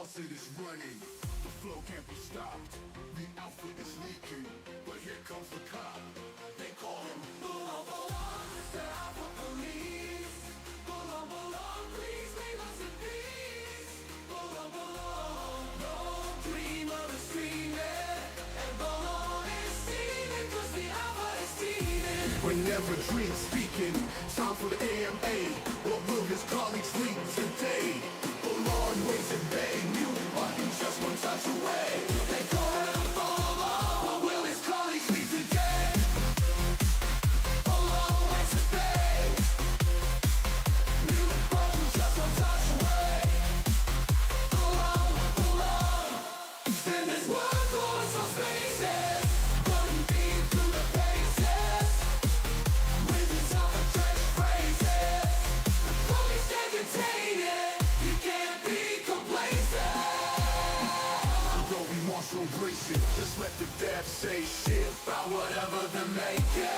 faucet is running, the flow can't be stopped. The outfit is leaking, but here comes the cop. They call him Bulong, Mr. Alpha Police. Bulong, please leave us in peace. Bulong, no dreamer is dreaming, and Bulong is steaming, 'cause the Alpha is steaming. Whenever dreams speaking, time for the AMA. What will his colleagues lead today? Bulong waits in bay, new button just one touch away. They call him Bulong. What will his colleagues lead today? Bulong waits in bay, new button just one touch away. Bulong, and this world goes for spaces, running Beave through the paces, with his self-entrenched phrases. The police can't contain it, you can't be complacent. Though we want to embrace it, just let the dev say shit about whatever they're making.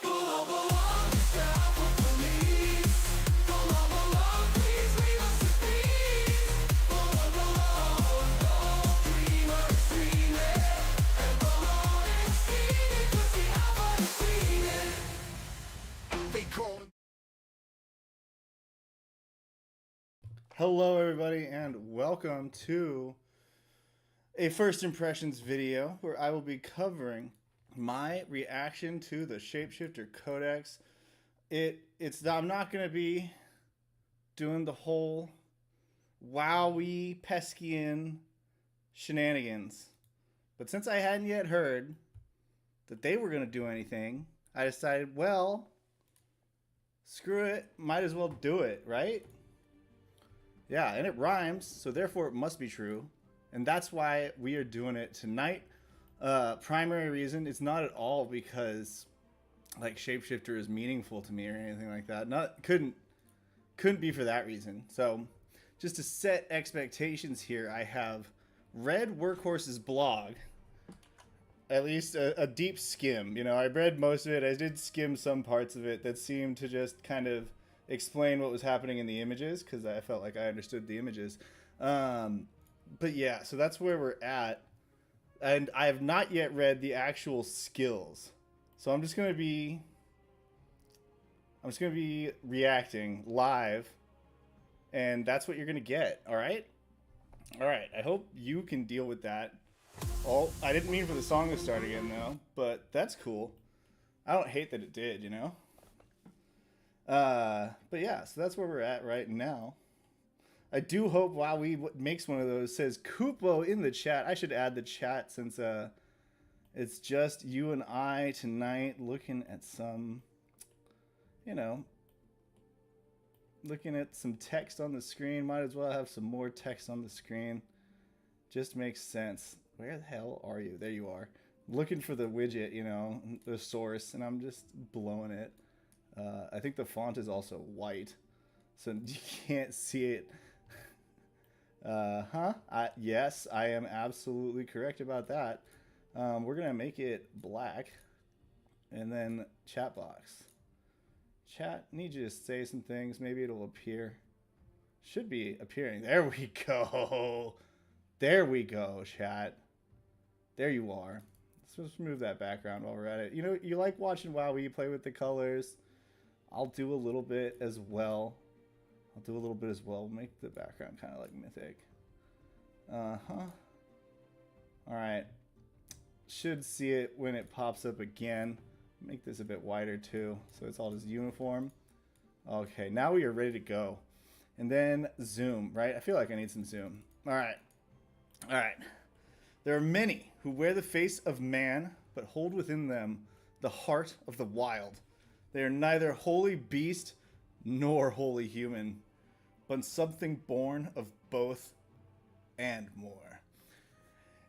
Bulong, Mr. Alpha Police. Bulong, please leave us in peace. Bulong, no dreamer is dreaming, and Bulong is steaming, 'cause the Alpha is steaming. They call him. Hello everybody and welcome to a first impressions video where I will be covering my reaction to the Shapeshifter Codex. I'm not going to be doing the whole wowie Peskian shenanigans, but since I hadn't yet heard that they were going to do anything, I decided, well, screw it, might as well do it, right? Yeah, and it rhymes, so therefore it must be true. And that's why we are doing it tonight. Primary reason, it's not at all because like Shapeshifter is meaningful to me or anything like that. Couldn't be for that reason. So just to set expectations here, I have read Workhorse's blog, at least a deep skim. You know, I read most of it. I did skim some parts of it that seemed to just kind of explain what was happening in the images, because I felt like I understood the images. But yeah, so that's where we're at. And I have not yet read the actual skills. So I'm just going to be reacting live, and that's what you're going to get, all right? All right, I hope you can deal with that. Oh, I didn't mean for the song to start again though, but that's cool. I don't hate that it did, you know? But yeah, so that's where we're at right now. I do hope WowWee makes one of those, says Kupo in the chat. I should add the chat since it's just you and I tonight looking at some, you know, looking at some text on the screen. Might as well have some more text on the screen. Just makes sense. Where the hell are you? There you are. Looking for the widget, you know, the source, and I'm just blowing it. I think the font is also white, so you can't see it. Yes, I am absolutely correct about that. We're gonna make it black, and then chat box. Chat, need you to say some things. Maybe it'll appear. Should be appearing. There we go. There we go, chat. There you are. Let's remove that background while we're at it. You know, you like watching WowWee play with the colors. I'll do a little bit as well. Make the background kind of like mythic. Alright. Should see it when it pops up again. Make this a bit wider too, so it's all just uniform. Okay, now we are ready to go. And then zoom, right? I feel like I need some zoom. Alright. Alright. There are many who wear the face of man, but hold within them the heart of the wild. They are neither wholly beast nor wholly human, but something born of both and more.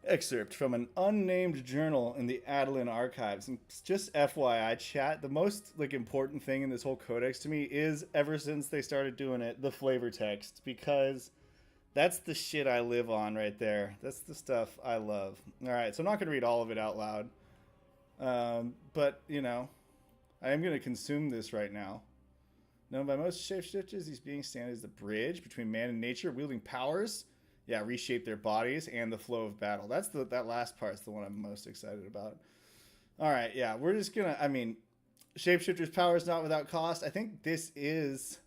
Excerpt from an unnamed journal in the Adeline archives. And just FYI, chat, the most like important thing in this whole codex to me is, ever since they started doing it, the flavor text, because that's the shit I live on right there. That's the stuff I love. All right, so I'm not going to read all of it out loud, but you know, I am going to consume this right now. Known by most shapeshifters, these beings stand as the bridge between man and nature, wielding powers, yeah, reshape their bodies and the flow of battle. That's that last part's the one I'm most excited about. All right, yeah, we're just gonna. I mean, shapeshifter's power is not without cost. I think this is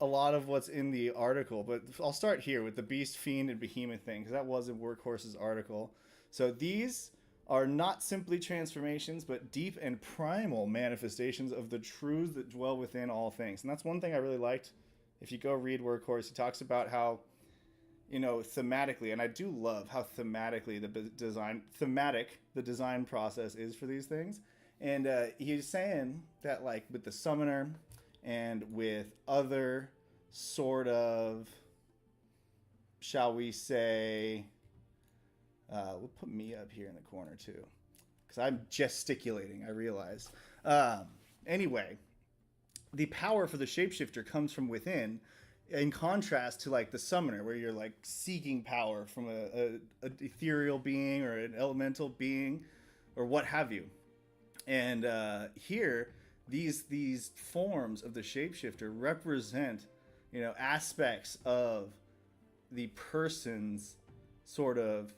a lot of what's in the article, but I'll start here with the beast, fiend, and behemoth thing, because that was in Workhorse's article. So these are not simply transformations, but deep and primal manifestations of the truths that dwell within all things. And that's one thing I really liked. If you go read Workhorse, he talks about how, you know, thematically, and I do love how thematically the design process is for these things. And he's saying that, like, with the summoner and with other sort of, shall we say, we'll put me up here in the corner too, because I'm gesticulating, I realize. Anyway, the power for the shapeshifter comes from within, in contrast to like the summoner, where you're like seeking power from a ethereal being or an elemental being or what have you. And here, these forms of the shapeshifter represent, you know, aspects of the person's sort of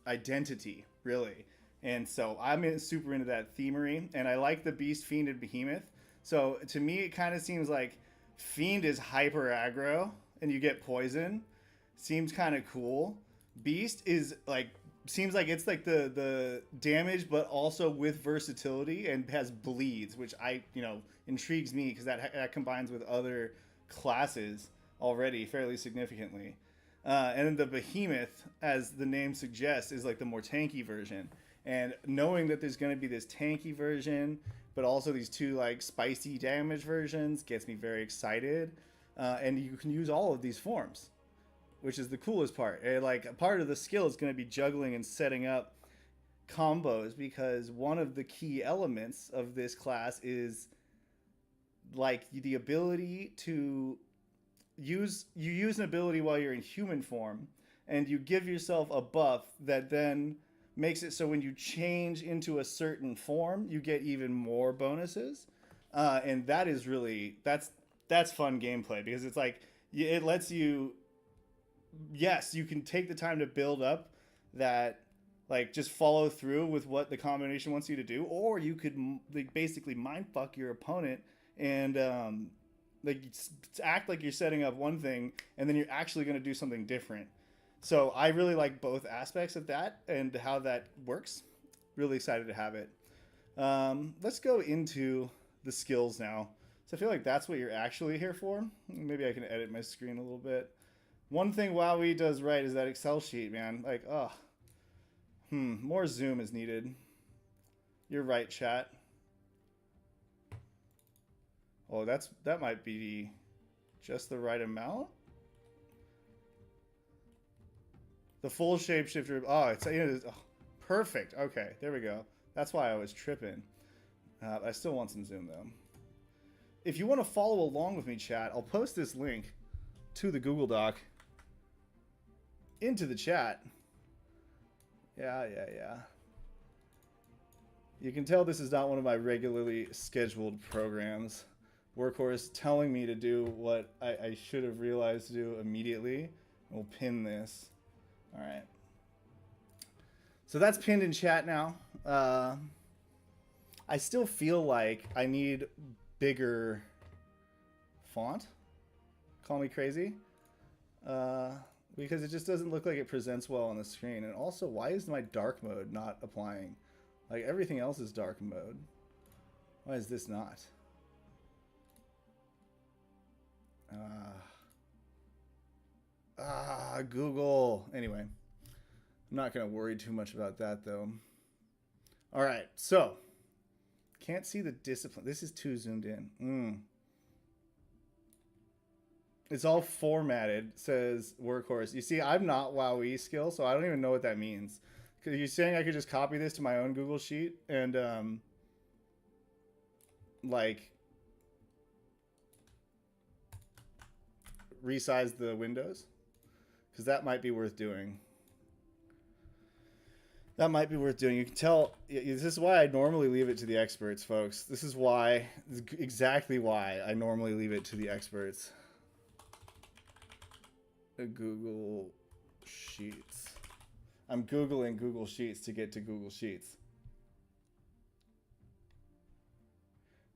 identity, really. And so I'm super into that themery, and I like the beast, fiend, and behemoth. So to me, it kind of seems like fiend is hyper aggro and you get poison. Seems kind of cool. Beast is like, seems like it's like the damage, but also with versatility and has bleeds, which intrigues me, because that combines with other classes already fairly significantly. And then the behemoth, as the name suggests, is like the more tanky version. And knowing that there's going to be this tanky version, but also these two like spicy damage versions, gets me very excited. And you can use all of these forms, which is the coolest part. And like a part of the skill is going to be juggling and setting up combos, because one of the key elements of this class is like the ability to use an ability while you're in human form, and you give yourself a buff that then makes it so when you change into a certain form, you get even more bonuses. And that is really, that's fun gameplay, because it's like, it lets you, yes, you can take the time to build up that, like, just follow through with what the combination wants you to do, or you could like basically mindfuck your opponent and like act like you're setting up one thing and then you're actually going to do something different. So I really like both aspects of that and how that works. Really excited to have it. Let's go into the skills now. So I feel like that's what you're actually here for. Maybe I can edit my screen a little bit. One thing WoWE does right is that Excel sheet, man. Like, more zoom is needed. You're right, chat. Oh, that might be just the right amount. The full shapeshifter. Oh, it's perfect. Okay, there we go. That's why I was tripping. I still want some zoom though. If you want to follow along with me, chat, I'll post this link to the Google Doc into the chat. Yeah. You can tell this is not one of my regularly scheduled programs. Workhorse telling me to do what I should have realized to do immediately. We'll pin this. All right. So that's pinned in chat now. I still feel like I need bigger font. Call me crazy. Because it just doesn't look like it presents well on the screen. And also, why is my dark mode not applying? Like, everything else is dark mode. Why is this not? Google. Anyway, I'm not going to worry too much about that, though. All right, so. Can't see the discipline. This is too zoomed in. It's all formatted. Says workhorse. You see, I'm not WowE skill, so I don't even know what that means. Because you're saying I could just copy this to my own Google Sheet and like resize the windows, because that might be worth doing. That might be worth doing. You can tell. This is why I normally leave it to the experts, folks. This is exactly why I normally leave it to the experts. Google Sheets. I'm Googling Google Sheets to get to Google Sheets.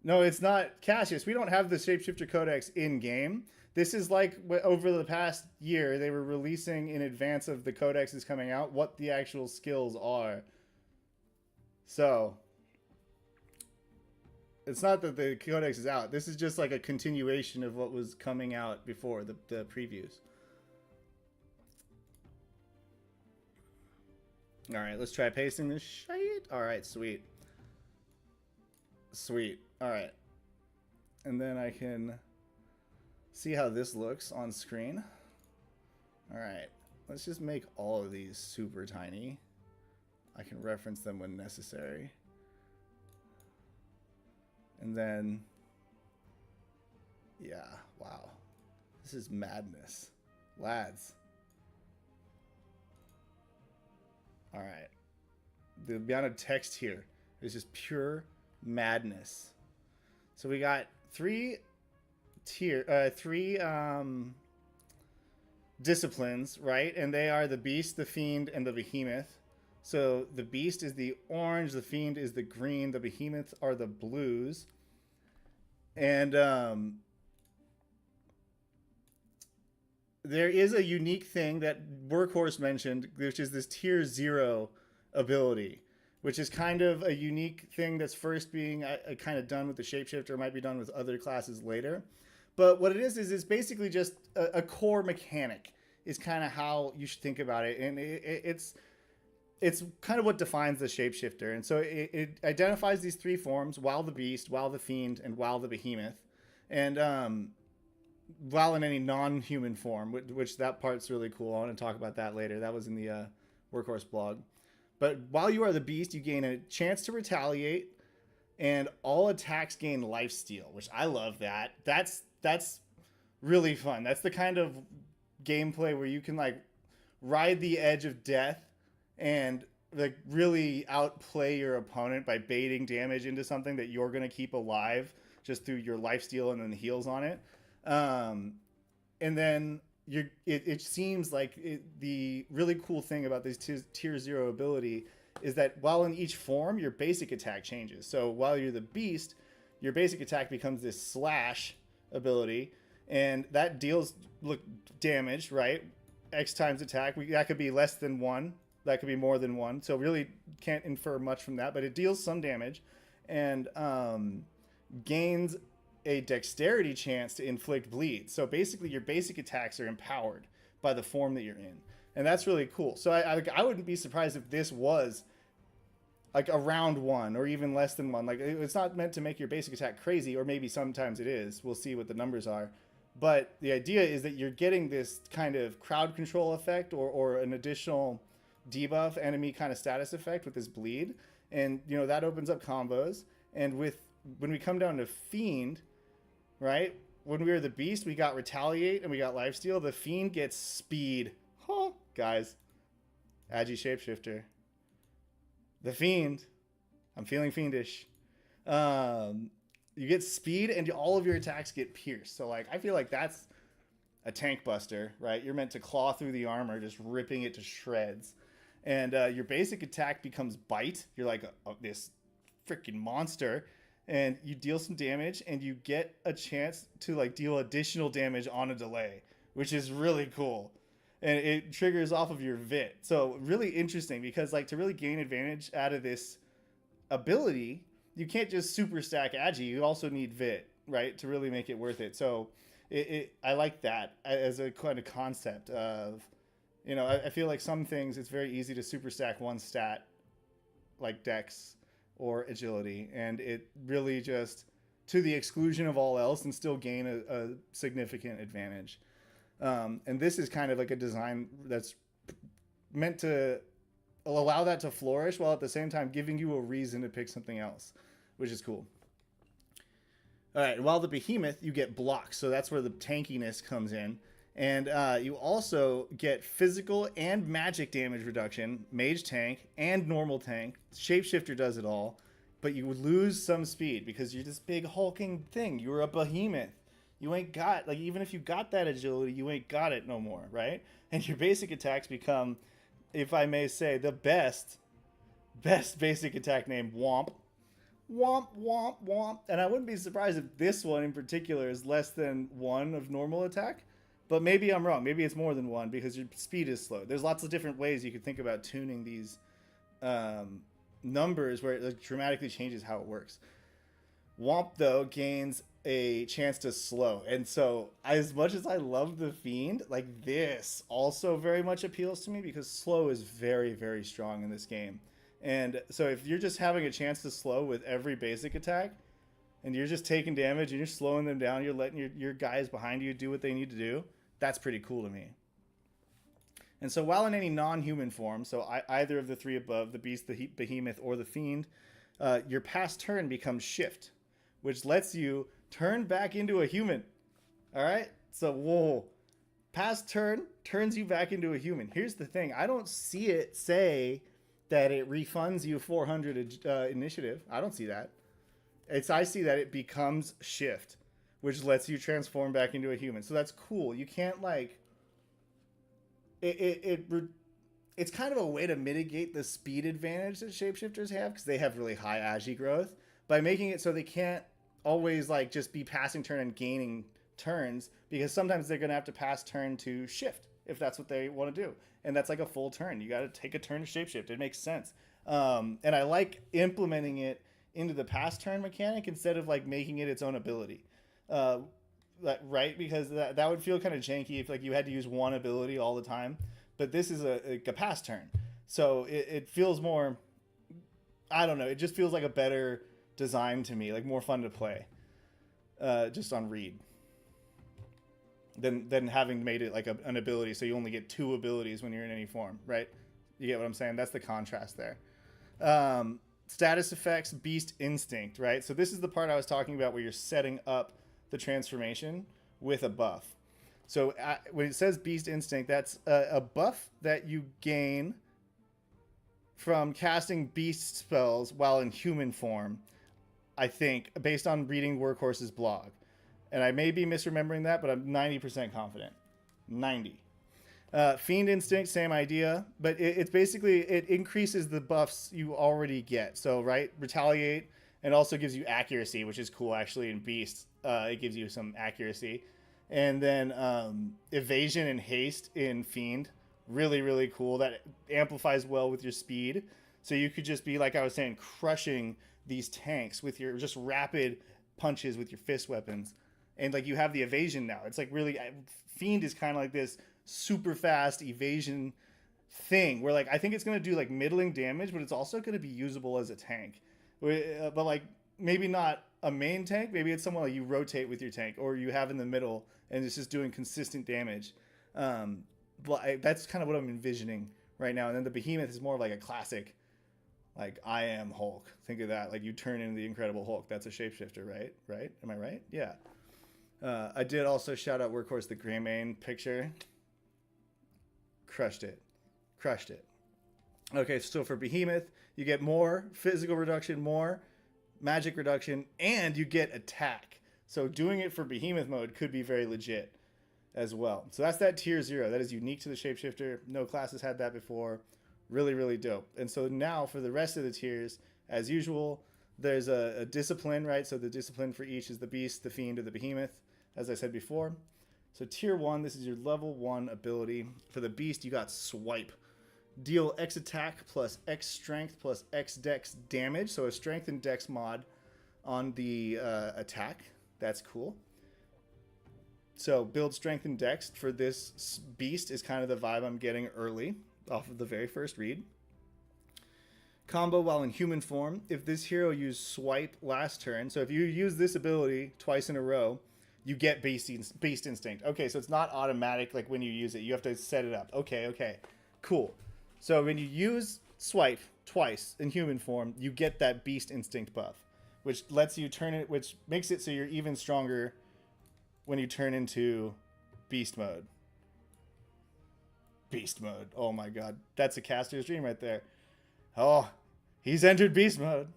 No, it's not Cassius. We don't have the Shapeshifter Codex in game. This is like over the past year, they were releasing in advance of the Codex is coming out what the actual skills are. So it's not that the Codex is out. This is just like a continuation of what was coming out before the previews. All right, let's try pasting this shit. All right, sweet. Sweet. All right. And then I can see how this looks on screen. All right. Let's just make all of these super tiny. I can reference them when necessary. And then, yeah, wow. This is madness. Lads. All right. The amount of text here is just pure madness. So we got three disciplines, right? And they are the Beast, the Fiend, and the Behemoth. So the Beast is the orange, the Fiend is the green, the Behemoth are the blues. And there is a unique thing that Workhorse mentioned, which is this tier 0 ability, which is kind of a unique thing that's first being kind of done with the Shapeshifter, might be done with other classes later. But what it is it's basically just a core mechanic is kind of how you should think about it. And it's kind of what defines the Shapeshifter. And so it identifies these three forms: while the Beast, while the Fiend, and while the Behemoth. And while in any non-human form, which that part's really cool. I want to talk about that later. That was in the Workhorse blog. But while you are the Beast, you gain a chance to retaliate, and all attacks gain lifesteal, which I love that. That's really fun. That's the kind of gameplay where you can like ride the edge of death and like really outplay your opponent by baiting damage into something that you're going to keep alive just through your lifesteal and then the heals on it. And then it seems like the really cool thing about this tier 0 ability is that while in each form, your basic attack changes. So while you're the Beast, your basic attack becomes this slash ability, and that deals damage, right? X times attack. That could be less than 1. That could be more than 1. So really can't infer much from that, but it deals some damage and gains a dexterity chance to inflict bleed. So basically your basic attacks are empowered by the form that you're in. And that's really cool. So I wouldn't be surprised if this was like around 1 or even less than 1. Like it's not meant to make your basic attack crazy, or maybe sometimes it is. We'll see what the numbers are. But the idea is that you're getting this kind of crowd control effect or an additional debuff enemy kind of status effect with this bleed. And, you know, that opens up combos. And when we come down to Fiend, right? When we were the Beast, we got Retaliate and we got Lifesteal. The Fiend gets Speed. Huh, guys. Agi Shapeshifter. The Fiend. I'm feeling fiendish. You get Speed and all of your attacks get pierced. So, like, I feel like that's a tank buster, right? You're meant to claw through the armor, just ripping it to shreds. And your basic attack becomes Bite. You're like this freaking monster. And you deal some damage, and you get a chance to like deal additional damage on a delay, which is really cool. And it triggers off of your VIT. So really interesting, because like to really gain advantage out of this ability, you can't just super stack Agi. You also need VIT, right, to really make it worth it. So I like that as a kind of concept of, you know, I feel like some things it's very easy to super stack one stat like Dex or Agility, and it really just to the exclusion of all else and still gain a significant advantage. And this is kind of like a design that's meant to allow that to flourish while at the same time giving you a reason to pick something else, which is cool. All right, while the behemoth, you get blocks, so that's where the tankiness comes in. And you also get physical and magic damage reduction, mage tank, and normal tank. Shapeshifter does it all, but you lose some speed because you're this big hulking thing. You're a behemoth. You ain't got, like, even if you got that agility, you ain't got it no more, right? And your basic attacks become, if I may say, the best basic attack named Womp. Womp, womp, womp. And I wouldn't be surprised if this one in particular is less than 1 of normal attack. But maybe I'm wrong. Maybe it's more than 1 because your speed is slow. There's lots of different ways you could think about tuning these numbers where it dramatically changes how it works. Womp, though, gains a chance to slow. And so as much as I love the Fiend, like, this also very much appeals to me because slow is very, very strong in this game. And so if you're just having a chance to slow with every basic attack and you're just taking damage and you're slowing them down, you're letting your guys behind you do what they need to do, that's pretty cool to me. And so while in any non-human form, so either of the 3 above, the beast, the behemoth, or the fiend, your past turn becomes shift, which lets you turn back into a human. All right? So, whoa. Past turn turns you back into a human. Here's the thing. I don't see it say that it refunds you 400 initiative. I don't see that. I see that it becomes shift, which lets you transform back into a human. So that's cool. You can't, like, it's kind of a way to mitigate the speed advantage that shapeshifters have because they have really high agi growth by making it so they can't always, like, just be passing turn and gaining turns, because sometimes they're going to have to pass turn to shift if that's what they want to do. And that's like a full turn. You got to take a turn to shapeshift. It makes sense. And I like implementing it into the pass turn mechanic instead of, like, making it its own ability. Right? Because that would feel kind of janky if, like, you had to use one ability all the time. But this is a pass turn. So it feels more, I don't know, it just feels like a better design to me, like more fun to play just on read than having made it like an ability, so you only get 2 abilities when you're in any form, right? You get what I'm saying? That's the contrast there. Status effects, Beast Instinct, right? So this is the part I was talking about where you're setting up the transformation with a buff. So when it says Beast Instinct, that's a buff that you gain from casting beast spells while in human form, I think, based on reading Workhorse's blog. And I may be misremembering that, but I'm 90% confident. 90. Fiend Instinct, same idea, but it's basically, it increases the buffs you already get. So, right, Retaliate, and also gives you accuracy, which is cool, actually, in Beast. It gives you some accuracy. And then Evasion and Haste in Fiend. Really, really cool. That amplifies well with your speed. So you could just be, like I was saying, crushing these tanks with your just rapid punches with your fist weapons. And, like, you have the evasion now. It's like really, Fiend is kind of like this super fast evasion thing where, like, I think it's going to do, like, middling damage, but it's also going to be usable as a tank. But, like, maybe not a main tank. Maybe it's someone like you rotate with your tank, or you have in the middle and it's just doing consistent damage. But that's kind of what I'm envisioning right now. And then the behemoth is more like a classic, like, I am Hulk. Think of that. Like, you turn into the Incredible Hulk. That's a shapeshifter, right? Right? Am I right? Yeah. I did also shout out Workhorse, the Greymane picture. Crushed it. Okay, so for Behemoth, you get more physical reduction, more magic reduction, and you get attack. So doing it for Behemoth mode could be very legit as well. So that's that tier 0. That is unique to the Shapeshifter. No class has had that before. Really, really dope. And so now for the rest of the tiers, as usual, there's a discipline, right? So the discipline for each is the Beast, the Fiend, or the Behemoth, as I said before. So tier 1, this is your level 1 ability. For the Beast, you got Swipe. Deal X attack plus X strength plus X dex damage. So a strength and dex mod on the attack. That's cool. So build strength and dex for this Beast is kind of the vibe I'm getting early off of the very first read. Combo while in human form. If this hero used swipe last turn, so if you use this ability twice in a row, you get Beast Instinct. Okay, so it's not automatic like when you use it. You have to set it up. Okay. Cool. So when you use swipe twice in human form, you get that Beast Instinct buff, which lets you turn it, which makes it so you're even stronger when you turn into Beast Mode. Beast Mode. Oh my god. That's a caster's dream right there. Oh, he's entered Beast Mode.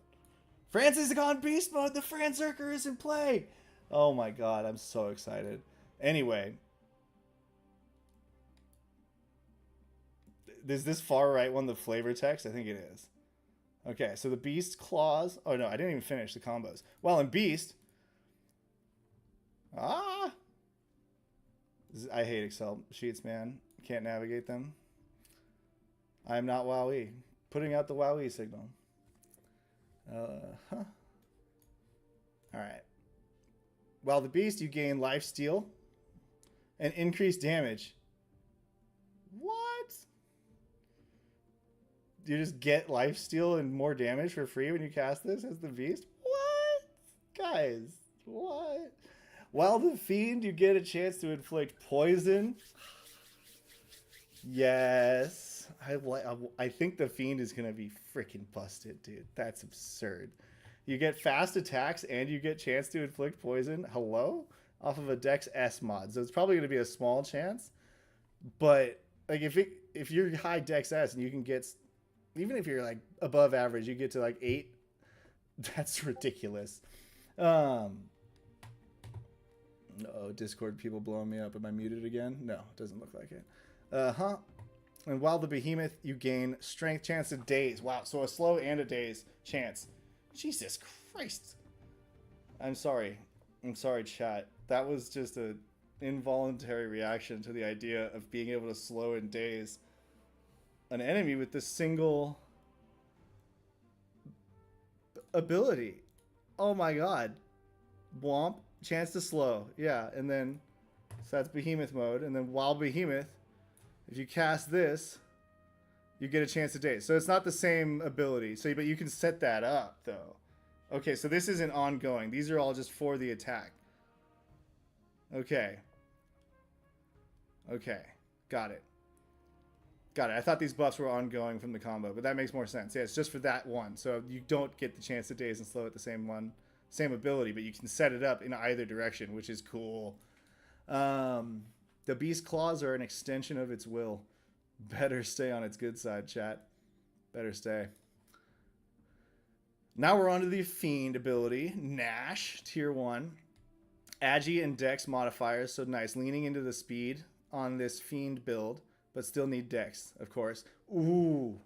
Francis has gone Beast Mode. The Franzerker is in play. Oh my god, I'm so excited. Anyway. Is this far right one the flavor text? I think it is. Okay, so the Beast Claws. Oh no, I didn't even finish the combos. Well, in Beast. I hate Excel sheets, man. Can't navigate them. I'm not WowE. Putting out the WowE signal. All right. While the Beast, you gain life steal and increased damage. What? You just get life steal and more damage for free when you cast this as the Beast? What? Guys, what? While the Fiend, you get a chance to inflict poison. Yes. I think the Fiend is going to be freaking busted, dude. That's absurd. You get fast attacks and you get chance to inflict poison. Hello? Off of a Dex S mod. So it's probably going to be a small chance. But like if you're high Dex S and you can get, even if you're like above average, you get to like 8. That's ridiculous. Oh, Discord people blowing me up. Am I muted again? No, it doesn't look like it. And while the Behemoth, you gain strength, chance to daze. Wow, so a slow and a daze chance. Jesus Christ. I'm sorry, chat. That was just an involuntary reaction to the idea of being able to slow and daze an enemy with this single ability. Oh my god. Womp, chance to slow. Yeah, and then, so that's Behemoth mode. And then while Behemoth, if you cast this, you get a chance to daze. So it's not the same ability. So, but you can set that up, though. Okay, so this isn't ongoing. These are all just for the attack. Okay. Okay. Got it. I thought these buffs were ongoing from the combo, but that makes more sense. Yeah, it's just for that one. So you don't get the chance to daze and slow at the same one, same ability, but you can set it up in either direction, which is cool. The Beast Claws are an extension of its will. Better stay on its good side, chat. Better stay. Now we're on to the Fiend ability. Nash, tier 1. Agi and Dex modifiers, so nice. Leaning into the speed on this Fiend build, but still need Dex, of course. Ooh.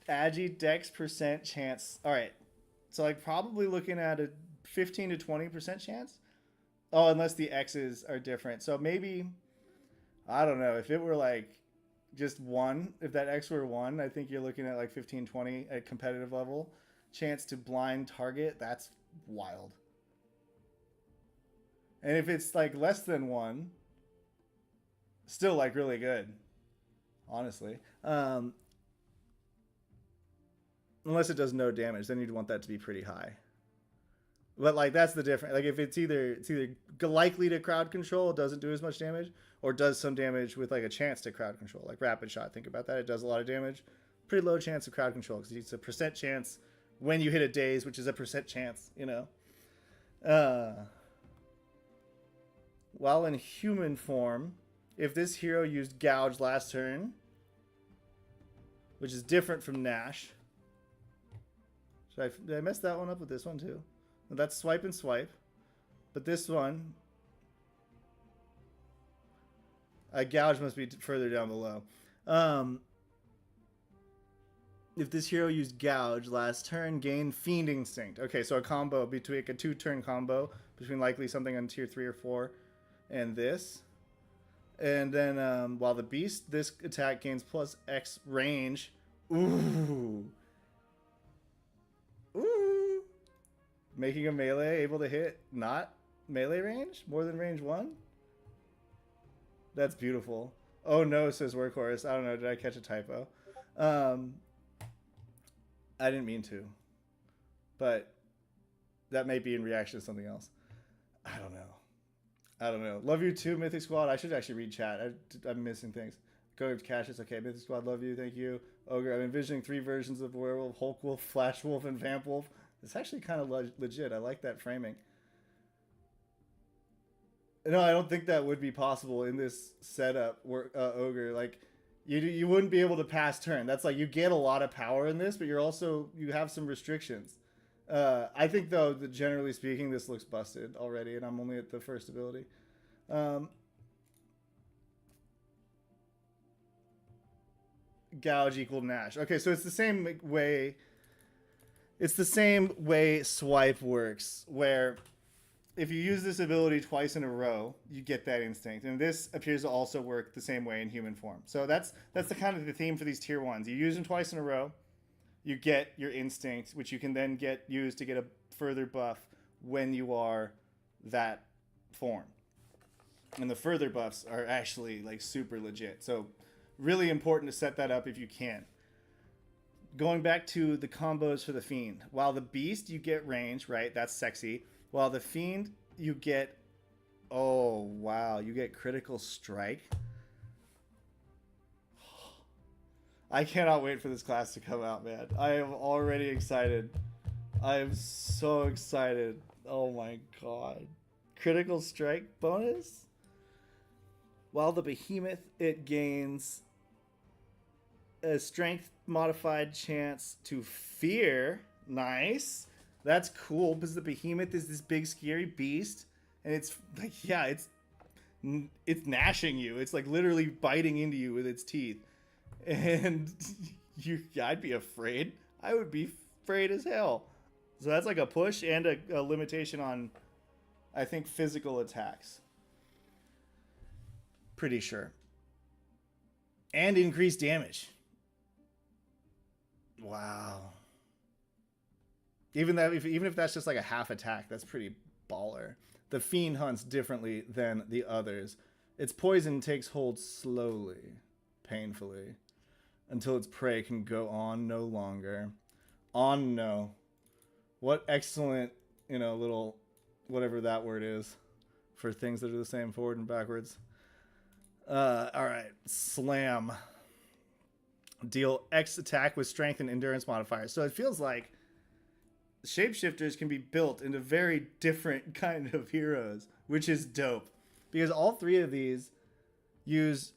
Agi, Dex % chance. Alright, so like probably looking at a 15 to 20% chance? Oh, unless the X's are different. So maybe, I don't know, if it were like just 1, if that X were 1, I think you're looking at like 15, 20 at competitive level. Chance to blind target, that's wild. And if it's like less than 1, still like really good, honestly. Unless it does no damage, then you'd want that to be pretty high. But like that's the difference. Like if it's either likely to crowd control, it doesn't do as much damage, or does some damage with like a chance to crowd control, like rapid shot. Think about that. It does a lot of damage. Pretty low chance of crowd control because it's a % chance when you hit a daze, which is a % chance, you know. While in human form, if this hero used Gouge last turn, which is different from Nash. Did I mess that one up with this one too? No, that's swipe and swipe. But this one, Gouge must be further down below. If this hero used Gouge last turn, gain Fiend Instinct. Okay, so a combo between a 2-turn combo between likely something on tier 3 or 4 and this. And then while the Beast, this attack gains plus X range. Ooh. Ooh. Making a melee able to hit not melee range? More than range 1? That's beautiful. Oh no, says Workhorse. I don't know, did I catch a typo? I didn't mean to, but that may be in reaction to something else. I don't know. Love you too, Mythic Squad. I should actually read chat. I'm missing things. Go to Cassius. Okay, Mythic Squad, love you. Thank you. Ogre, I'm envisioning 3 versions of Werewolf, Hulk Wolf, Flash Wolf, and Vamp Wolf. It's actually kind of legit. I like that framing. No, I don't think that would be possible in this setup, Ogre. Like, you wouldn't be able to pass turn. That's like, you get a lot of power in this, but you have some restrictions. I think, though, that generally speaking, this looks busted already, and I'm only at the first ability. Gouge equal Nash. Okay, so it's the same way. It's the same way swipe works, where if you use this ability twice in a row, you get that instinct. And this appears to also work the same way in human form. So that's the kind of the theme for these tier 1s. You use them twice in a row, you get your instinct, which you can then use to get a further buff when you are that form. And the further buffs are actually like super legit. So really important to set that up if you can. Going back to the combos for the Fiend. While the Beast, you get range, right? That's sexy. While the Fiend, you get... Oh, wow. You get critical strike. I cannot wait for this class to come out, man. I am already excited. I am so excited. Oh my god. Critical strike bonus? While the Behemoth, it gains a strength modified chance to fear. Nice. That's cool because the Behemoth is this big scary beast, and it's like, yeah, it's gnashing you. It's like literally biting into you with its teeth, and I'd be afraid. I would be afraid as hell. So that's like a push and a limitation on, I think, physical attacks. Pretty sure. And increased damage. Wow. Even if that's just like a half attack, that's pretty baller. The Fiend hunts differently than the others. Its poison takes hold slowly, painfully, until its prey can go on no longer. On no. What excellent, little whatever that word is for things that are the same forward and backwards. Alright. Slam. Deal X attack with strength and endurance modifiers. So it feels like shapeshifters can be built into very different kind of heroes, which is dope. Because all 3 of these use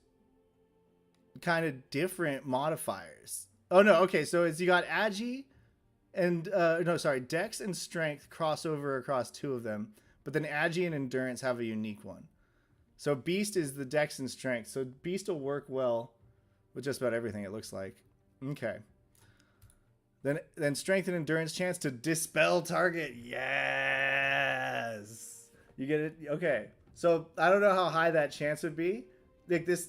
kind of different modifiers. Oh no, okay, so you got Agi and Dex and Strength crossover across 2 of them, but then Agi and Endurance have a unique one. So Beast is the Dex and Strength. So Beast will work well with just about everything, it looks like. Okay. Then Strength and Endurance chance to dispel target. Yes. You get it? Okay. So I don't know how high that chance would be. Like this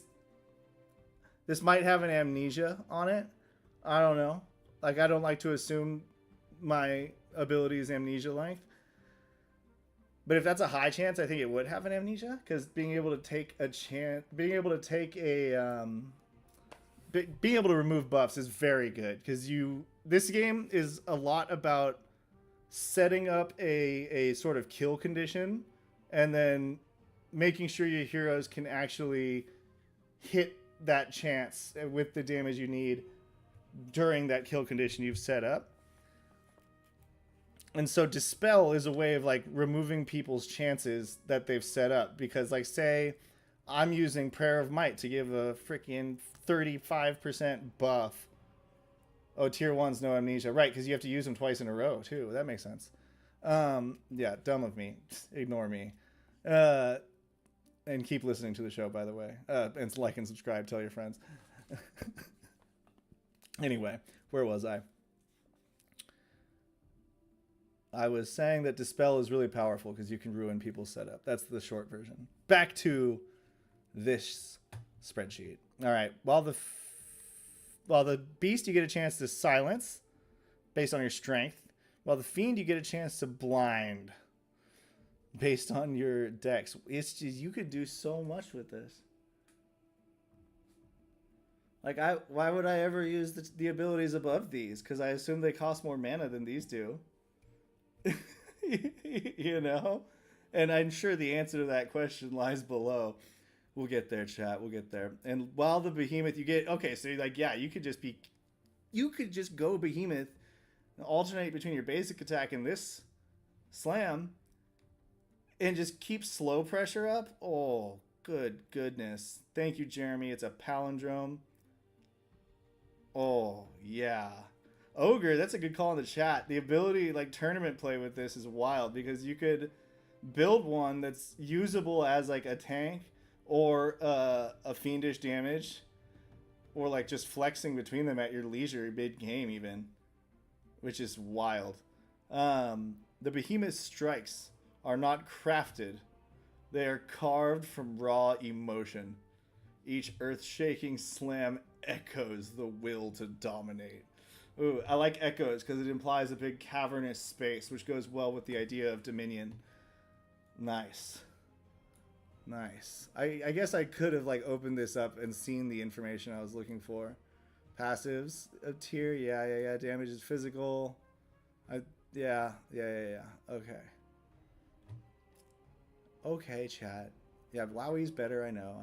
might have an amnesia on it. I don't know. Like, I don't like to assume my ability is amnesia length. But if that's a high chance, I think it would have an amnesia, because being able to take a chance, being able to remove buffs is very good, because this game is a lot about setting up a sort of kill condition and then making sure your heroes can actually hit that chance with the damage you need during that kill condition you've set up. And so Dispel is a way of like removing people's chances that they've set up, because like, say I'm using Prayer of Might to give a freaking 35% buff. Oh, tier 1's no amnesia. Right, because you have to use them twice in a row too. That makes sense. Yeah, dumb of me. Ignore me. And keep listening to the show, by the way. And like and subscribe. Tell your friends. Anyway, where was I? I was saying that Dispel is really powerful because you can ruin people's setup. That's the short version. Back to this spreadsheet. All right. While the Beast, you get a chance to silence based on your strength. While the Fiend, you get a chance to blind based on your dex. It's just, you could do so much with this. Like, why would I ever use the abilities above these? Because I assume they cost more mana than these do. You know? And I'm sure the answer to that question lies below. We'll get there, chat. We'll get there. And while the behemoth, you get okay. So like, yeah, you could just go behemoth, and alternate between your basic attack and this slam, and just keep slow pressure up. Oh, good goodness! Thank you, Jeremy. It's a palindrome. Oh yeah, ogre. That's a good call in the chat. The ability, like tournament play with this, is wild because you could build one that's usable as like a tank or a fiendish damage, or like just flexing between them at your leisure mid game even, which is wild. The behemoth strikes are not crafted; they are carved from raw emotion. Each earth-shaking slam echoes the will to dominate. Ooh, I like echoes because it implies a big cavernous space, which goes well with the idea of Dominion. Nice. Nice. I guess I could have like opened this up and seen the information I was looking for. Passives of tier, yeah. Damage is physical. Yeah. Okay. Okay, chat. Yeah, Wowie's better. I know.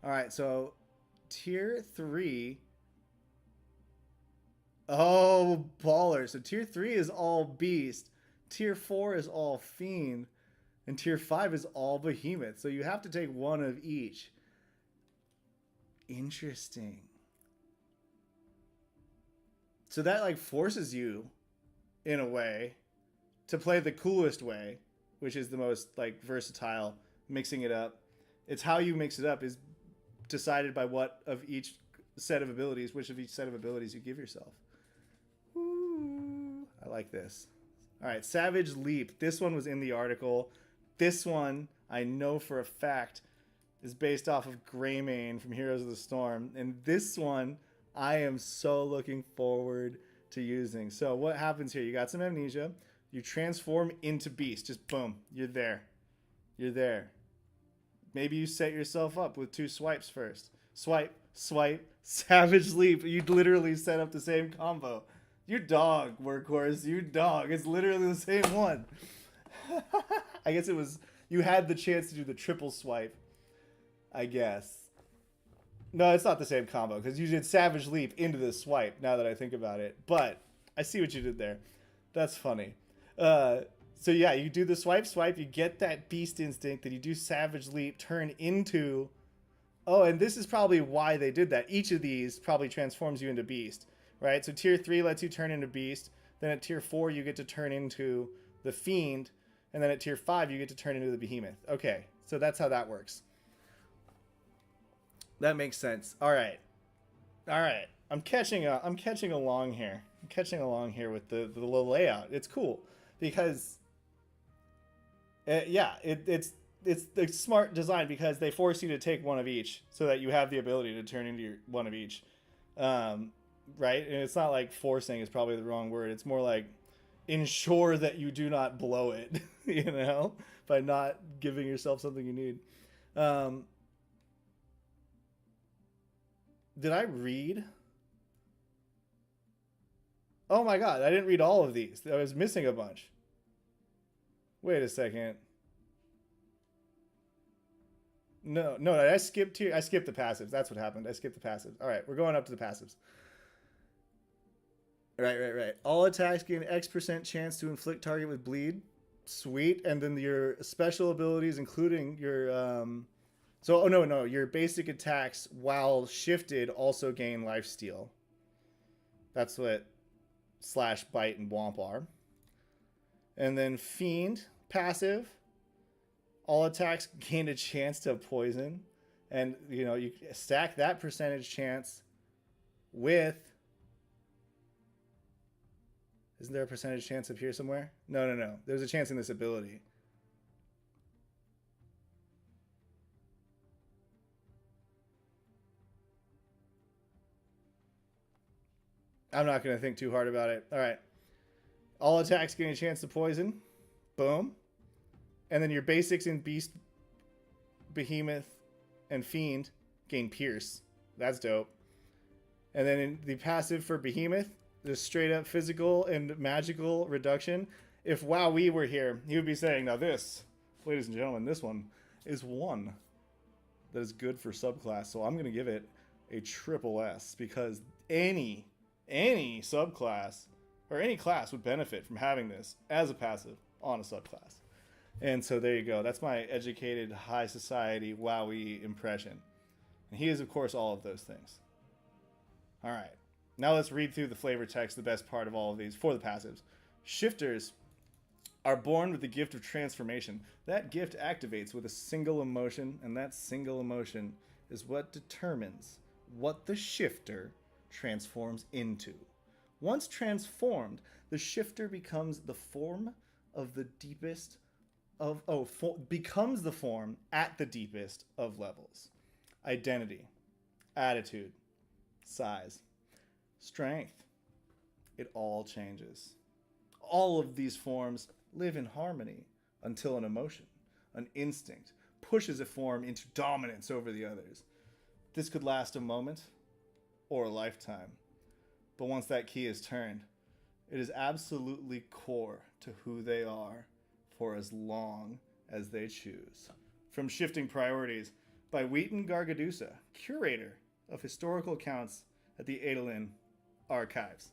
All right, so tier 3. Oh, baller. So tier 3 is all beast. Tier 4 is all fiend. And tier 5 is all behemoth. So you have to take one of each. Interesting. So that like forces you, in a way, to play the coolest way, which is the most like versatile, mixing it up. It's how you mix it up is decided by what of each set of abilities, which of each set of abilities you give yourself. Ooh, I like this. All right, Savage Leap. This one was in the article. This one, I know for a fact, is based off of Greymane from Heroes of the Storm. And this one, I am so looking forward to using. So what happens here? You got some amnesia. You transform into beast. Just boom. You're there. You're there. Maybe you set yourself up with 2 swipes first. Swipe, swipe, Savage Leap. You literally set up the same combo. You dog, Workhorse. You dog. It's literally the same one. I guess it was, you had the chance to do the triple swipe, I guess. No, it's not the same combo because you did Savage Leap into the swipe now that I think about it. But I see what you did there. That's funny. So yeah, you do the swipe, you get that beast instinct, that you do Savage Leap, turn into... Oh, and this is probably why they did that. Each of these probably transforms you into beast, right? So tier 3 lets you turn into beast. Then at tier 4, you get to turn into the fiend. And then at tier 5, you get to turn into the behemoth. Okay, so that's how that works. That makes sense. All right. I'm catching along here. I'm catching along here with the layout. It's cool because, it's the smart design because they force you to take one of each so that you have the ability to turn into one of each. Right? And it's not like forcing is probably the wrong word. It's more like ensure that you do not blow it, you know, by not giving yourself something you need. Did I read? Oh my god, I didn't read all of these. I was missing a bunch. Wait a second. No, I skipped here. I skipped the passives. That's what happened. I skipped the passives. All right, we're going up to the passives. Right. All attacks gain X% chance to inflict target with bleed. Sweet. And then your special abilities, including your... your basic attacks, while shifted, also gain lifesteal. That's what / bite and womp are. And then fiend, passive. All attacks gain a chance to poison. And, you stack that percentage chance with... Isn't there a percentage chance up here somewhere? No. There's a chance in this ability. I'm not going to think too hard about it. All right. All attacks gain a chance to poison. Boom. And then your basics in Beast, Behemoth, and Fiend gain Pierce. That's dope. And then in the passive for Behemoth, the straight up physical and magical reduction. If WoWE were here, he would be saying, now this, ladies and gentlemen, this one is one that is good for subclass. So I'm going to give it a triple S because any subclass or any class would benefit from having this as a passive on a subclass. And so there you go. That's my educated high society WoWE impression. And he is, of course, all of those things. All right. Now let's read through the flavor text, the best part of all of these for the passives. Shifters are born with the gift of transformation. That gift activates with a single emotion, and that single emotion is what determines what the shifter transforms into. Once transformed, the shifter becomes the form of the deepest of becomes the form at the deepest of levels. Identity, attitude, size, strength. It all changes. All of these forms live in harmony until an emotion, an instinct, pushes a form into dominance over the others. This could last a moment or a lifetime. But once that key is turned, it is absolutely core to who they are for as long as they choose. From Shifting Priorities by Wheaton Gargadusa, curator of historical accounts at the Adalin Archives.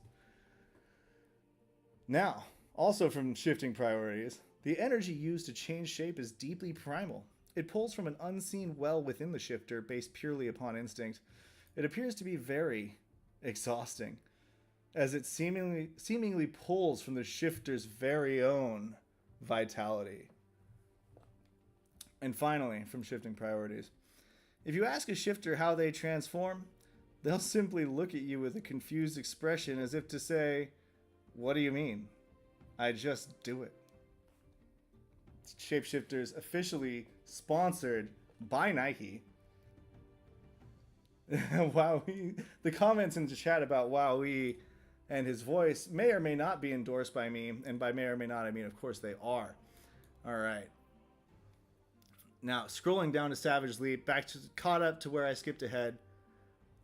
Now, also from Shifting Priorities, the energy used to change shape is deeply primal. It pulls from an unseen well within the shifter based purely upon instinct. It appears to be very exhausting, as it seemingly pulls from the shifter's very own vitality. And finally, from Shifting Priorities, if you ask a shifter how they transform, they'll simply look at you with a confused expression as if to say, "What do you mean? I just do it." Shapeshifters officially sponsored by Nike. WoWE, the comments in the chat about WoWE and his voice may or may not be endorsed by me, and by may or may not, I mean, of course they are. All right. Now, scrolling down to Savage Leap, caught up to where I skipped ahead.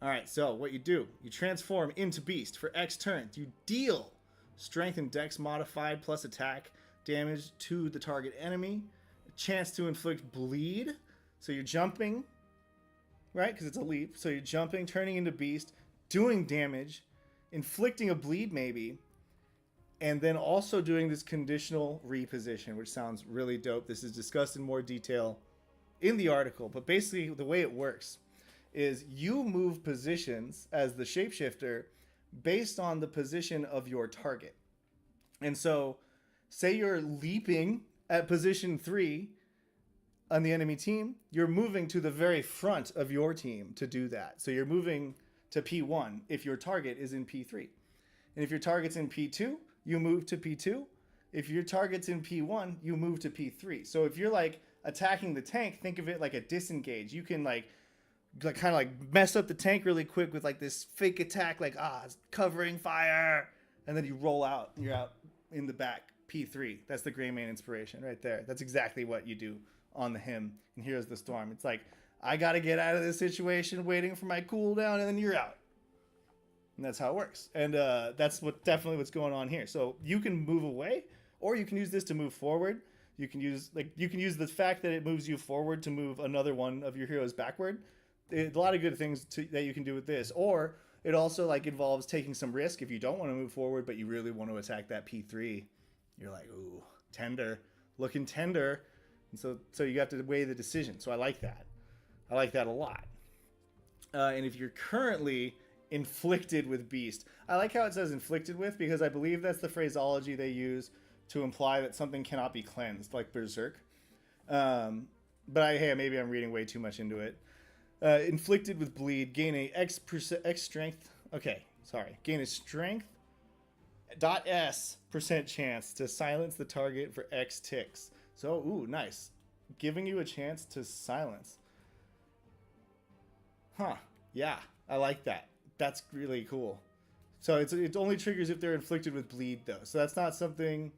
All right, so what you do, you transform into Beast for X turns. You deal Strength and Dex modified plus attack damage to the target enemy. A chance to inflict bleed. So you're jumping, right? Because it's a leap. So you're jumping, turning into Beast, doing damage, inflicting a bleed maybe, and then also doing this conditional reposition, which sounds really dope. This is discussed in more detail in the article, but basically the way it works is you move positions as the shapeshifter based on the position of your target. And so say you're leaping at position 3 on the enemy team, you're moving to the very front of your team to do that. So you're moving to P1 if your target is in P3. And if your target's in P2, you move to P2. If your target's in P1, you move to P3. So if you're like attacking the tank, think of it like a disengage. You can like kind of like mess up the tank really quick with like this fake attack, like covering fire, and then you roll out. You're out in the back, P3. That's the Greymane inspiration right there. That's exactly what you do on the hymn. And Here's the Storm. It's like, I got to get out of this situation, waiting for my cooldown, and then you're out. And that's how it works. And that's definitely what's going on here. So you can move away, or you can use this to move forward. You can use the fact that it moves you forward to move another one of your heroes backward. A lot of good things that you can do with this. Or it also like involves taking some risk if you don't want to move forward, but you really want to attack that P3. You're like, ooh, tender, looking tender. And so you have to weigh the decision. So I like that. I like that a lot. And if you're currently inflicted with Beast, I like how it says inflicted with, because I believe that's the phraseology they use to imply that something cannot be cleansed, like Berserk. But maybe I'm reading way too much into it. Inflicted with bleed, gain a X strength. Okay, sorry. Gain a strength .s% chance to silence the target for X ticks. So, ooh, nice. Giving you a chance to silence. Huh. Yeah, I like that. That's really cool. So it only triggers if they're inflicted with bleed, though. So that's not something.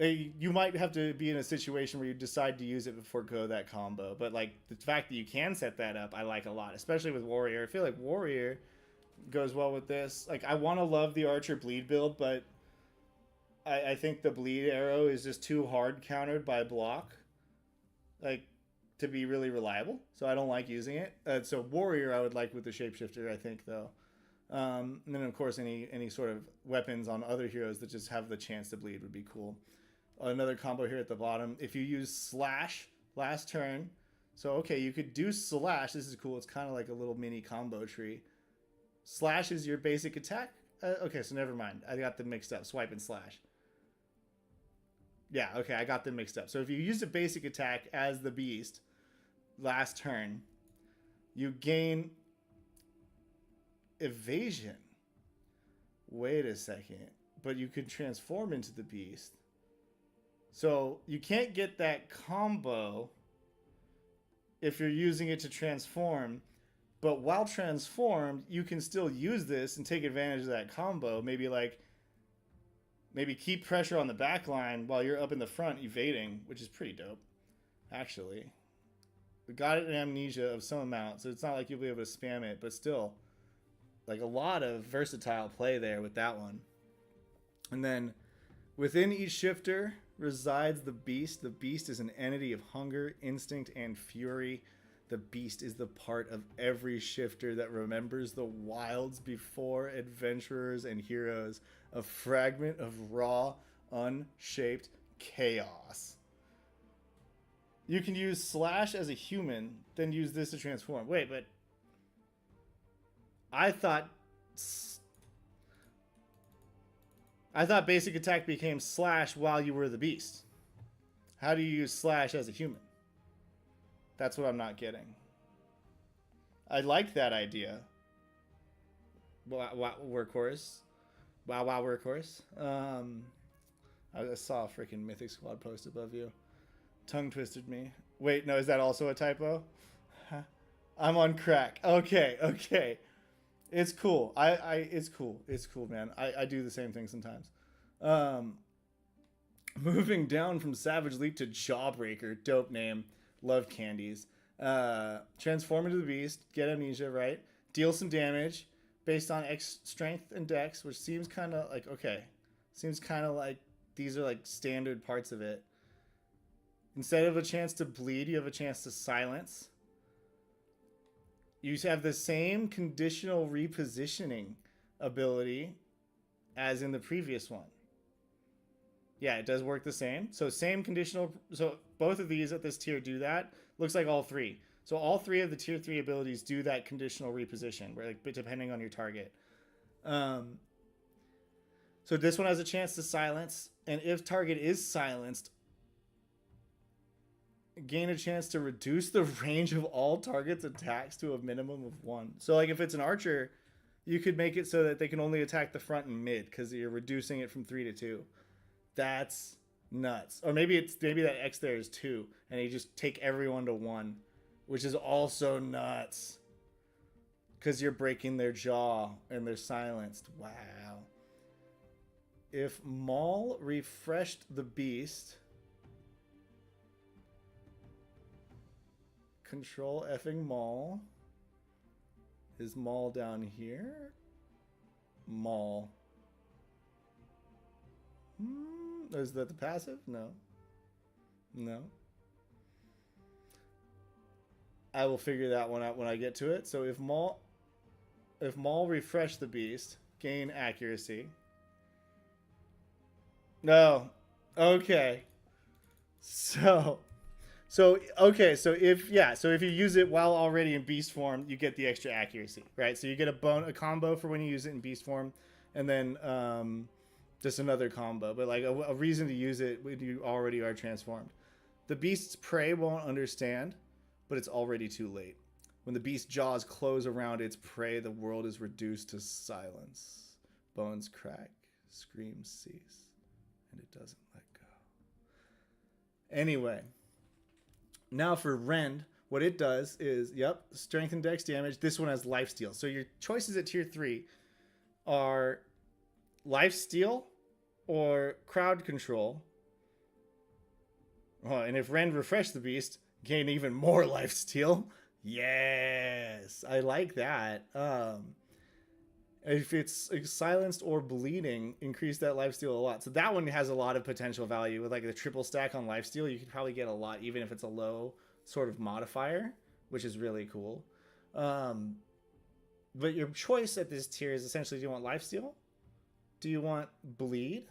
You might have to be in a situation where you decide to use it before go that combo. But like the fact that you can set that up, I like a lot, especially with Warrior. I feel like Warrior goes well with this. Like I want to love the Archer bleed build, but I think the bleed arrow is just too hard countered by block, like to be really reliable. So I don't like using it. So Warrior I would like with the Shapeshifter, I think though. And then of course any sort of weapons on other heroes that just have the chance to bleed would be cool. Another combo here at the bottom. If you use Slash last turn, so okay, you could do Slash. This is cool. It's kind of like a little mini combo tree. Slash is your basic attack. Okay, so never mind. I got them mixed up. Swipe and Slash. Yeah, okay, I got them mixed up. So if you use a basic attack as the Beast last turn, you gain evasion. Wait a second. But you could transform into the Beast. So you can't get that combo if you're using it to transform. But while transformed, you can still use this and take advantage of that combo. Maybe keep pressure on the back line while you're up in the front evading, which is pretty dope, actually. We got an amnesia of some amount, so it's not like you'll be able to spam it, but still, like a lot of versatile play there with that one. And then within each shifter resides the Beast. The Beast is an entity of hunger, instinct, and fury. The Beast is the part of every shifter that remembers the wilds before adventurers and heroes, a fragment of raw, unshaped chaos. You can use Slash as a human, then use this to transform. Wait, but I thought basic attack became Slash while you were the Beast. How do you use Slash as a human? That's what I'm not getting. I like that idea. Workhorse. Wow, workhorse. I saw a freaking Mythic Squad post above you. Tongue twisted me. Wait, no, is that also a typo? I'm on crack. Okay. It's cool. It's cool, man. I do the same thing sometimes. Moving down from Savage Leap to Jawbreaker. Dope name. Love candies. Transform into the Beast. Get amnesia, right? Deal some damage based on X strength and dex, which seems kind of like, okay. Seems kind of like these are like standard parts of it. Instead of a chance to bleed, you have a chance to silence. You have the same conditional repositioning ability as in the previous one. Yeah, it does work the same. So same conditional. So both of these at this tier do that. Looks like all three. So all three of the tier 3 abilities do that conditional reposition, where like depending on your target. So this one has a chance to silence, and if target is silenced, gain a chance to reduce the range of all targets' attacks to a minimum of 1. So like if it's an archer, you could make it so that they can only attack the front and mid because you're reducing it from 3 to 2. That's nuts. Or maybe that X there is 2 and you just take everyone to 1, which is also nuts because you're breaking their jaw and they're silenced. Wow. If Maul refreshed the Beast, control effing Maul. Is Maul down here? Maul. Is that the passive? No. I will figure that one out when I get to it. So if Maul refresh the Beast, gain accuracy. No. Okay. So if you use it while already in beast form, you get the extra accuracy, right? So you get a combo for when you use it in beast form, and then just another combo, but like a reason to use it when you already are transformed. The beast's prey won't understand, but it's already too late. When the beast's jaws close around its prey, the world is reduced to silence. Bones crack, screams cease, and it doesn't let go. Anyway. Now for Rend, what it does is, strength and dex damage. This one has lifesteal. So your choices at tier 3 are lifesteal or crowd control Oh, and if Rend refresh the beast, gain even more lifesteal. Yes, I like that. If it's silenced or bleeding, increase that lifesteal a lot. So that one has a lot of potential value. With like the triple stack on lifesteal, you could probably get a lot, even if it's a low sort of modifier, which is really cool. But your choice at this tier is essentially: do you want lifesteal? Do you want bleed?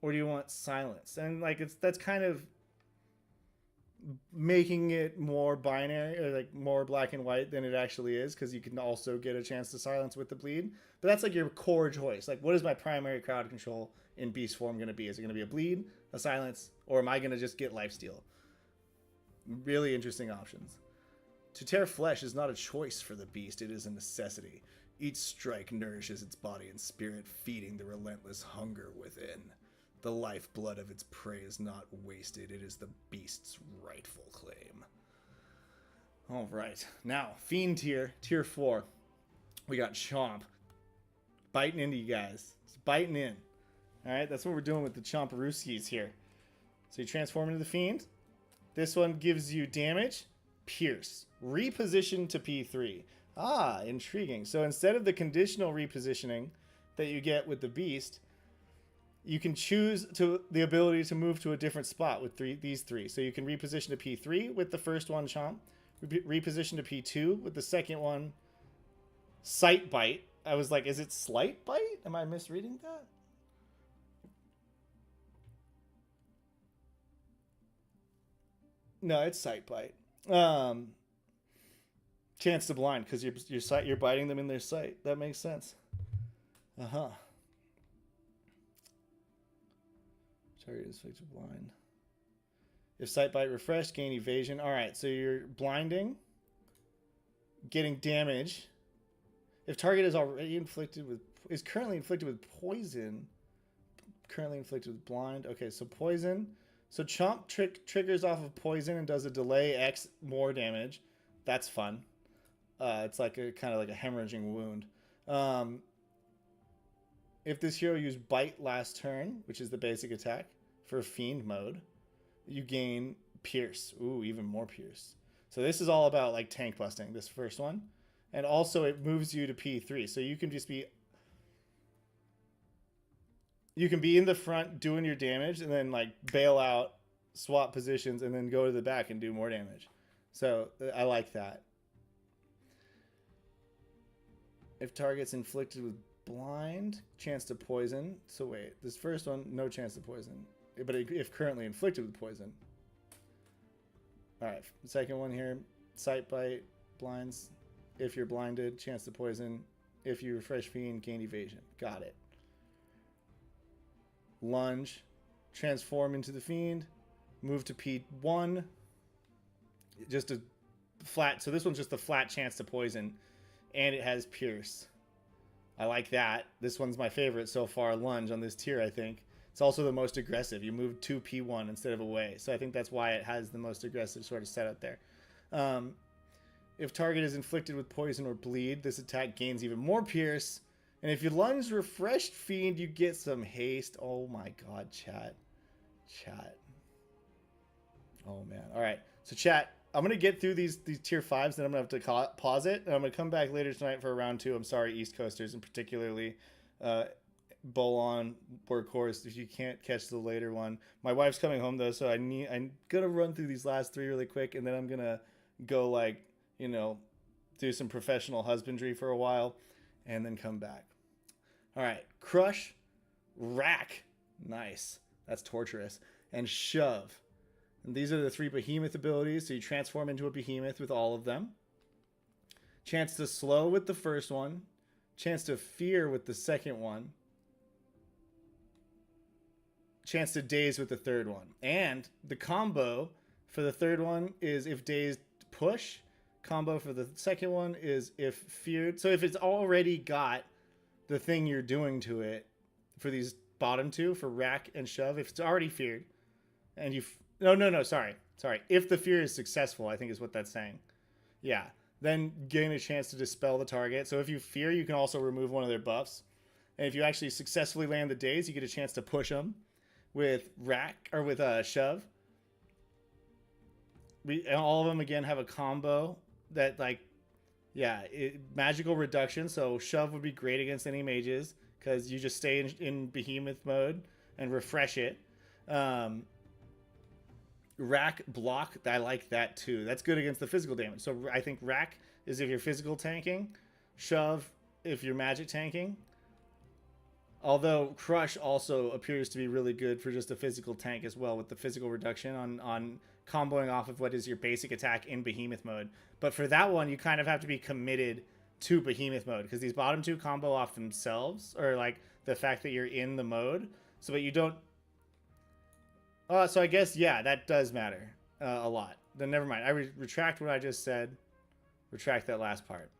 Or do you want silence? And like that's kind of making it more binary, or like more black and white than it actually is, because you can also get a chance to silence with the bleed. But that's like your core choice. Like, what is my primary crowd control in beast form going to be? Is it going to be a bleed, a silence, or am I going to just get lifesteal? Really interesting options. To tear flesh is not a choice for the beast, it is a necessity. Each strike nourishes its body and spirit, feeding the relentless hunger within. The lifeblood of its prey is not wasted. It is the beast's rightful claim. All right. Now, Fiend tier, tier 4. We got Chomp. Biting into you guys. It's biting in. All right, that's what we're doing with the Chomparooskies here. So you transform into the Fiend. This one gives you damage, pierce, reposition to P3. Ah, intriguing. So instead of the conditional repositioning that you get with the beast, you can choose the ability to move to a different spot with these three. So you can reposition to P3 with the first one, Chomp. Reposition to P2 with the second one, Sight Bite. I was like, is it Slight Bite? Am I misreading that? No, it's Sight Bite. Chance to blind, because you're biting them in their sight. That makes sense. Uh-huh. Target is afflicted blind. If sight bite refreshed, gain evasion. All right, so you're blinding, getting damage. If target is already currently inflicted with poison, currently inflicted with blind. Okay, so poison. So Chomp triggers off of poison and does a delay X more damage. That's fun. It's like a kind of like a hemorrhaging wound. If this hero used bite last turn, which is the basic attack for Fiend mode, you gain pierce. Ooh, even more pierce. So this is all about like tank busting, this first one. And also it moves you to P3. So you can just be... You can be in the front doing your damage and then like bail out, swap positions, and then go to the back and do more damage. So I like that. If target's inflicted with blind, chance to poison. So wait, this first one, no chance to poison. But if currently inflicted with poison. Alright, the second one here, sight bite, blinds. If you're blinded, chance to poison. If you refresh Fiend, gain evasion. Got it. Lunge, transform into the Fiend, move to P1. Just a flat, so this one's just a flat chance to poison, and it has pierce. I like that. This one's my favorite so far, Lunge, on this tier, I think. It's also the most aggressive. You move to P1 instead of away, so I think that's why it has the most aggressive sort of setup there. If target is inflicted with poison or bleed, this attack gains even more pierce. And if you lunge refreshed Fiend, you get some haste. Oh my god, chat. Chat. Oh man. Alright. So chat, I'm going to get through these tier 5s, then I'm going to have to pause it. And I'm going to come back later tonight for round 2. I'm sorry, East Coasters, and particularly Bolon, Workhorse, if you can't catch the later one. My wife's coming home though, so I'm going to run through these last 3 really quick, and then I'm going to go like, you know, do some professional husbandry for a while, and then come back. All right, crush, rack, nice. That's torturous. And shove. And these are the 3 behemoth abilities, so you transform into a behemoth with all of them. Chance to slow with the first one. Chance to fear with the second one. Chance to daze with the third one. And the combo for the third one is if dazed, push. Combo for the second one is if feared. So if it's already got the thing you're doing to it for these bottom 2, for rack and shove, if it's already feared, and you... No, sorry. If the fear is successful, I think is what that's saying. Yeah. Then gain a chance to dispel the target. So if you fear, you can also remove one of their buffs. And if you actually successfully land the daze, you get a chance to push them. with rack or with shove. And all of them again have a combo that like, yeah, magical reduction. So shove would be great against any mages because you just stay in behemoth mode and refresh it. Rack block, I like that too. That's good against the physical damage. So I think rack is if you're physical tanking, shove if you're magic tanking. Although crush also appears to be really good for just a physical tank as well, with the physical reduction on comboing off of what is your basic attack in behemoth mode. But for that one, you kind of have to be committed to behemoth mode because these bottom two combo off themselves, or like the fact that you're in the mode, so that you don't. So I guess, yeah, that does matter a lot. Then never mind. I retract what I just said. Retract that last part.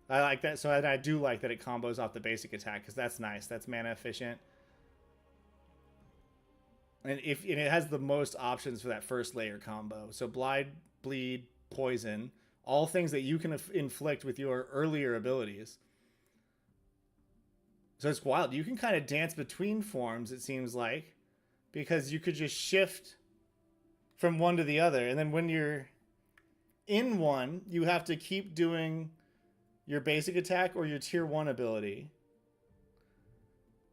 I like that. So I do like that it combos off the basic attack because that's nice. That's mana efficient. And it has the most options for that first layer combo. So blind, bleed, poison, all things that you can inflict with your earlier abilities. So it's wild. You can kind of dance between forms, it seems like, because you could just shift from one to the other. And then when you're in one, you have to keep doing your basic attack or your tier 1 ability.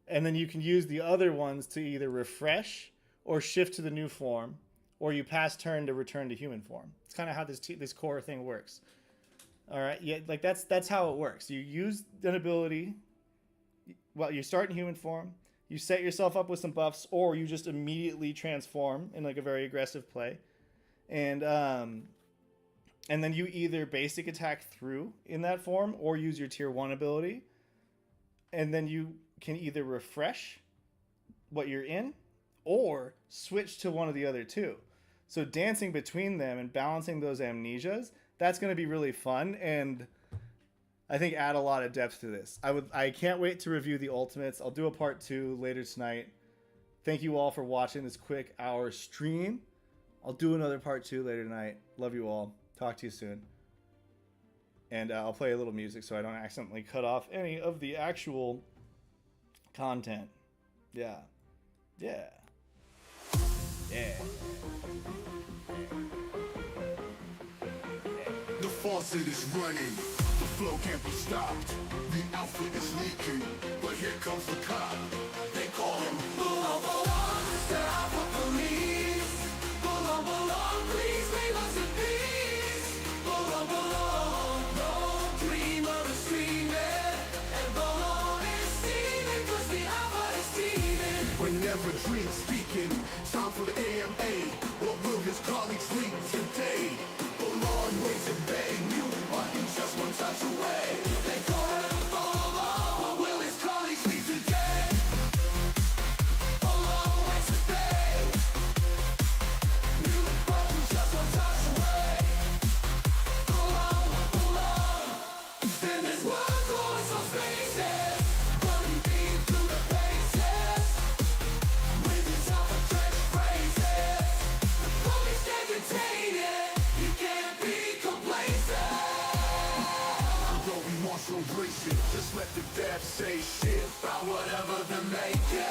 And then you can use the other ones to either refresh or shift to the new form, or you pass turn to return to human form. It's kind of how this core thing works. All right, yeah, like that's how it works. You use an ability, well, you start in human form, you set yourself up with some buffs, or you just immediately transform in like a very aggressive play, and then you either basic attack through in that form or use your tier 1 ability, and then you can either refresh what you're in or switch to one of the other two. So dancing between them and balancing those amnesias, that's going to be really fun, and I think add a lot of depth to this. I can't wait to review the ultimates. I'll do a part 2 later tonight. Thank you all for watching this quick hour stream. I'll do another part 2 later tonight. Love you all. Talk to you soon. And I'll play a little music so I don't accidentally cut off any of the actual content. Yeah. Yeah. Yeah. The faucet is running, the flow can't be stopped. The outfit is leaking, but here comes the cop. They call him Bout, Mr. Alpha Police. Bout, please leave us in peace. Bout, no dreamer is streaming, and Bout is steaming, 'cause the Alpha is steaming. Whenever dreams speaking, time for the AMA. What will his colleagues lead today? Bout waits and bang you, but he's just one touch away. They call him Bout, what will his colleagues lead today? Bout waits and bang you, but he's just one touch away. Bout, then there's one going some spaces, running deep through the faces. With his alpha trench phrases, the police can't contain it. You can't be complacent. Though we want to embrace it, just let the devs say shit about whatever they're making.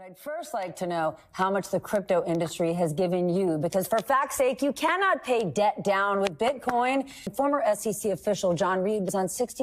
I'd first like to know how much the crypto industry has given you, because for fact's sake, you cannot pay debt down with Bitcoin. Former SEC official John Reed was on 60